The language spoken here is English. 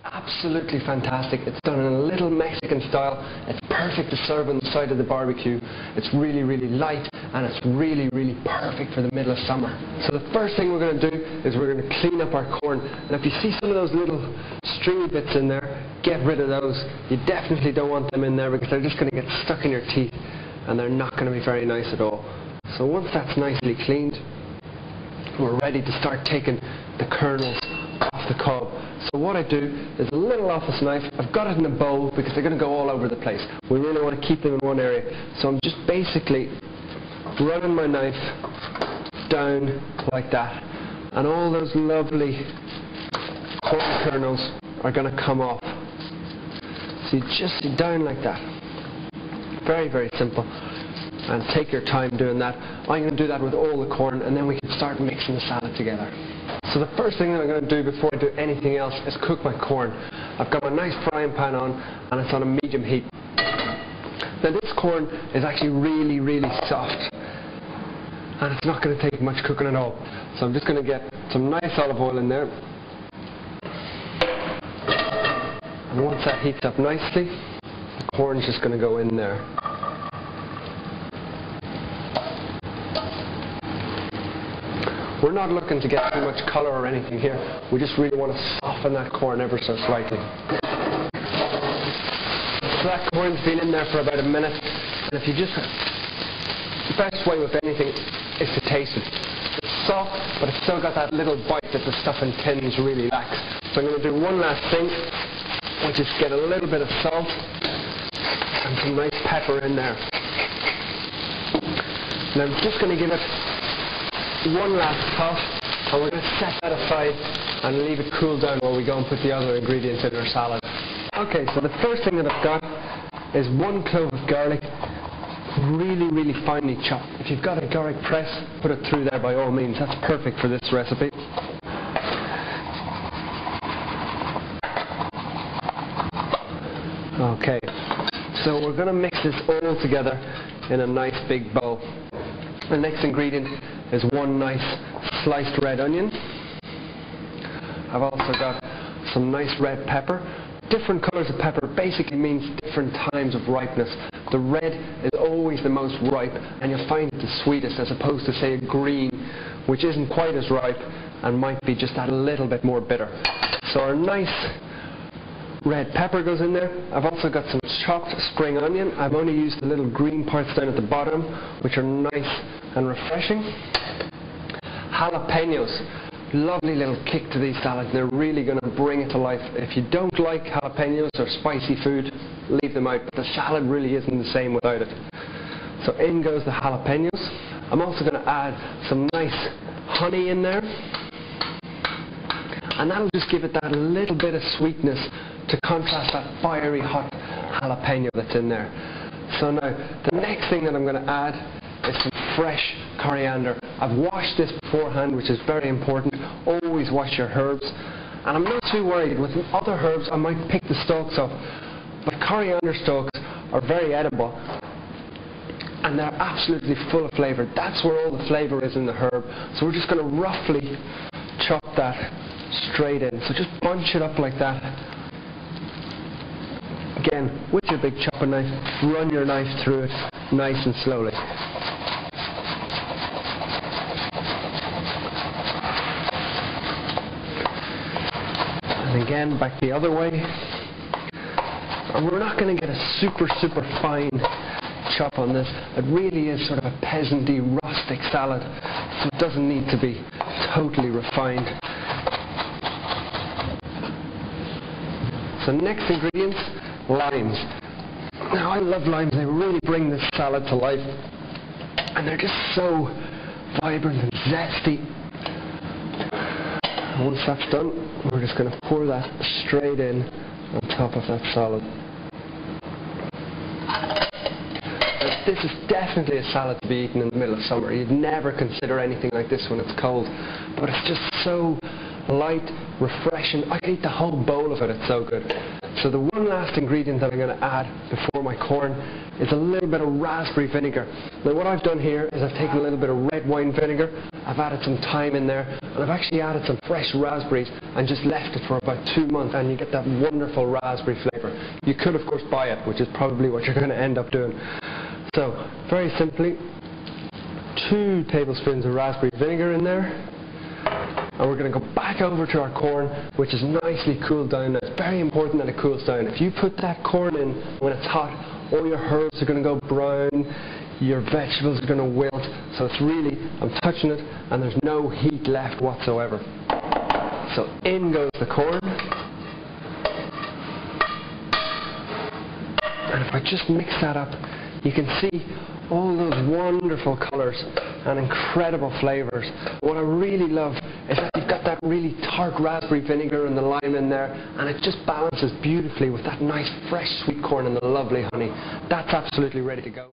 absolutely fantastic. It's done in a little Mexican style. It's perfect to serve on the side of the barbecue. It's really, really light, and it's really, really perfect for the middle of summer. So the first thing we're going to do is we're going to clean up our corn. And if you see some of those little stringy bits in there, get rid of those. You definitely don't want them in there because they're just going to get stuck in your teeth, and they're not going to be very nice at all. So once that's nicely cleaned, we're ready to start taking the kernels off the cob. So what I do is a little office knife. I've got it in a bowl because they're going to go all over the place. We really want to keep them in one area. So I'm just basically running my knife down like that, and all those lovely corn kernels are going to come off. So you just sit down like that. Very, very simple. And take your time doing that. I'm going to do that with all the corn, and then we can start mixing the salad together. So the first thing that I'm going to do before I do anything else is cook my corn. I've got my nice frying pan on, and it's on a medium heat. Now this corn is actually really, really soft, and it's not going to take much cooking at all. So I'm just going to get some nice olive oil in there. And once that heats up nicely, the corn's just going to go in there. We're not looking to get too much colour or anything here. We just really want to soften that corn ever so slightly. So that corn's been in there for about a minute. And if you just... The best way with anything is to taste it. It's soft, but it's still got that little bite that the stuff in tins really lacks. So I'm going to do one last thing, which is get a little bit of salt and some nice pepper in there. And I'm just going to give it one last toss, and we're going to set that aside and leave it cool down while we go and put the other ingredients in our salad. Okay, so the first thing that I've got is 1 clove of garlic, really, really finely chopped. If you've got a garlic press, put it through there by all means. That's perfect for this recipe. Okay, so we're going to mix this all together in a nice big bowl. The next ingredient is 1 nice sliced red onion. I've also got some nice red pepper. Different colours of pepper basically means different times of ripeness. The red is always the most ripe, and you'll find it the sweetest, as opposed to say a green, which isn't quite as ripe and might be just that a little bit more bitter. So our nice red pepper goes in there. I've also got some chopped spring onion. I've only used the little green parts down at the bottom, which are nice and refreshing. Jalapenos. Lovely little kick to these salads. They're really going to bring it to life. If you don't like jalapenos or spicy food, leave them out. But the salad really isn't the same without it. So in goes the jalapenos. I'm also going to add some nice honey in there. And that'll just give it that little bit of sweetness to contrast that fiery hot jalapeno that's in there. So now, the next thing that I'm going to add is some fresh coriander. I've washed this beforehand, which is very important. Always wash your herbs. And I'm not too worried. With other herbs, I might pick the stalks off. But coriander stalks are very edible. And they're absolutely full of flavour. That's where all the flavour is in the herb. So we're just going to roughly chop that straight in. So just bunch it up like that. Again, with your big chopping knife, run your knife through it nice and slowly. And again, back the other way. And we're not going to get a super, super fine chop on this. It really is sort of a peasanty, rustic salad, so it doesn't need to be totally refined. So next ingredients, limes. Now I love limes, they really bring this salad to life. And they're just so vibrant and zesty. And once that's done, we're just going to pour that straight in on top of that salad. Now, this is definitely a salad to be eaten in the middle of summer. You'd never consider anything like this when it's cold. But it's just so light, refreshing. I could eat the whole bowl of it, it's so good. So the one last ingredient that I'm going to add before my corn is a little bit of raspberry vinegar. Now what I've done here is I've taken a little bit of red wine vinegar, I've added some thyme in there, and I've actually added some fresh raspberries and just left it for about 2 months, and you get that wonderful raspberry flavour. You could of course buy it, which is probably what you're going to end up doing. So very simply, 2 tablespoons of raspberry vinegar in there. And we're going to go back over to our corn, which is nicely cooled down. Now, it's very important that it cools down. If you put that corn in when it's hot, all your herbs are going to go brown, your vegetables are going to wilt. So it's really, I'm touching it, and there's no heat left whatsoever. So in goes the corn. And if I just mix that up, you can see all those wonderful colours and incredible flavours. What I really love is that you've got that really tart raspberry vinegar and the lime in there, and it just balances beautifully with that nice fresh sweet corn and the lovely honey. That's absolutely ready to go.